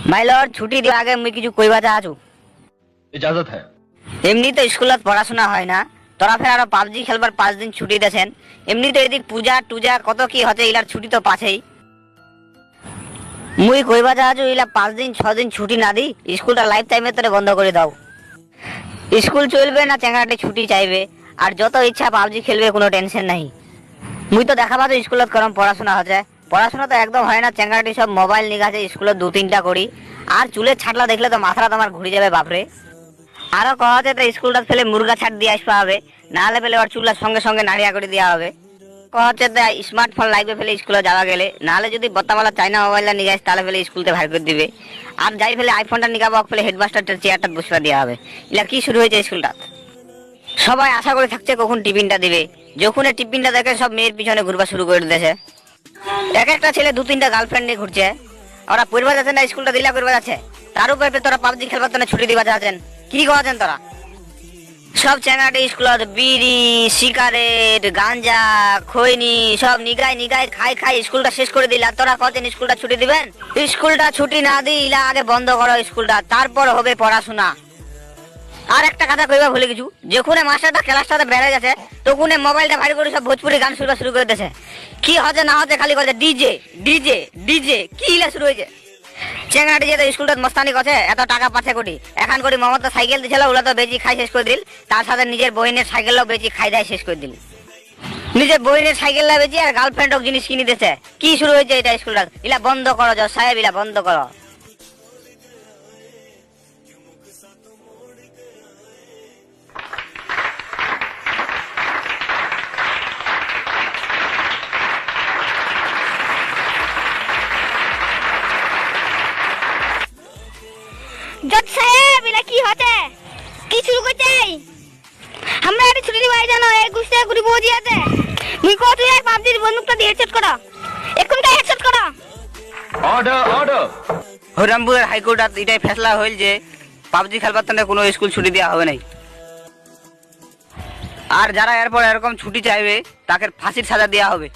ভাই লর্ড ছুটি দেওয়ার আগে মুই কিছু কইবা চাহাছু। इजाजत है। এমনি তো স্কুলত পড়াশোনা হয় না, তোরা ফের আরো পাবজি খেলবার 5 দিন ছুটি দেছেন। এমনি তো এদিক পূজা টুজা কত কি হচ্ছে, ইলার ছুটি তো পাছেই। মুই কইবা চাহাছু ইলা 5 দিন 6 দিন ছুটি না দি স্কুলটা লাইফ টাইমে তোরে বন্ধ করে দাও। স্কুল চলবে না, চেঙ্গাটি ছুটি চাইবে আর যত ইচ্ছা পাবজি খেলবে, কোনো টেনশন নাই। মুই তো দেখা পাচ্ছি স্কুলত করম পড়াশোনা হচ্ছে, পড়াশোনা তো একদম হয় না। চেঙ্গাটি সব মোবাইল নিগাছে স্কুলত 2-3টা করি, আর চুলের ছাটলা দেখলে তো মাথাটা তোমার ঘুরে যাবে বাপরে। আরো কওয়া হচ্ছে তো স্কুলটা ফেলে মুরগা ছাট দিয়ে আসতে হবে, নাহলে ফেলে ওর চুলার সঙ্গে সঙ্গে নাড়িয়া করে দেওয়া হবে। কওয়া হচ্ছে তো স্মার্টফোন লাগবে ফেলে স্কুলে যাওয়া গেলে, নাহলে যদি বর্তমানে চাইনা মোবাইলটা নিয়ে আসে তাহলে ফেলে স্কুলতে ভার করে দিবে। আর যাই ফেলে আইফোনটা নিগাবো ফেলে হেডমাস্টারটার চেয়ারটা বসিয়ে দেওয়া হবে। এলা কি শুরু হয়েছে স্কুলটা। সবাই আশা করে থাকছে কখন টিফিনটা দিবে, যখন টিফিনটা দেখে সব মেয়ের পিছনে ঘুরবা শুরু করে দিয়েছে। এক একটা ছেলে 2-3টা গার্লফ্রেন্ড নিয়ে ঘুরছে, ওরা পড়বা যাচ্ছে না, স্কুলটা দিলা করবা যাচ্ছে। তার উপরে তোরা পাবজি খেলবার জন্য ছুটি দিবা যাচ্ছেন, কি করেন তোরা? সব চ্যাংড়াটে স্কুলত বিড়ি সিগারেট গাঞ্জা খৈনি সব নিগাই নিগাই খাই খাই স্কুলটা শেষ করে দিলা। তোরা কদিন স্কুলটা ছুটি দিবেন? স্কুলটা ছুটি না দিলা আগে বন্ধ করো স্কুলটা, তারপর হবে পড়াশোনা। আর একটা কথা কইবা ভুলে কিছু, যখন মাস্টারটা ক্লাসটাতে বেড়ে গেছে তখন মোবাইলটা ভারী করে সব ভোজপুরি গান শুনবা শুরু করে দিয়েছে। কি হচ্ছে না হচ্ছে খালি করছে ডিজে ডিজে ডিজে, কি ইলা শুরু হয়েছে। চেঙ্গাটি যে স্কুলটা মস্তানি করছে, এত টাকা পাচ্ছে কোটি। এখন কোটি মমতা সাইকেল দিছিল, ওগুলো তো বেচি খাই শেষ করে দিল। তার সাথে নিজের বহিনের সাইকেলও বেচি খাই দায় শেষ করে দিল। নিজের বহিনের সাইকেলটা বেচি আর গার্লফ্রেন্ডও জিনিস কিনে দিতেছে। কি শুরু হয়েছে এটা স্কুলটা? ইলা বন্ধ করো জজ সাহেব, ইলা বন্ধ করো। জজ সাহেব এটা কি হচ্ছে? কি শুরু করছে? আমরা একটা ছুটি নিয়ে জানো এই গুছতে গুড়ি বুঝি আছে। মুই কত এক পাবজির বন্দুকটা দিয়ে হেডশট করো, এখনটা হেডশট করো। Order order. হরিরামপুরের হাইকোর্ট এটাই ফেসলা হইল যে পাবজি খেলবার জন্য কোনো স্কুল ছুটি দেওয়া হবে নাই। আর যারা এরপর এরকম ছুটি চাইবে তাকে ফাঁসির সাজা দেওয়া হবে।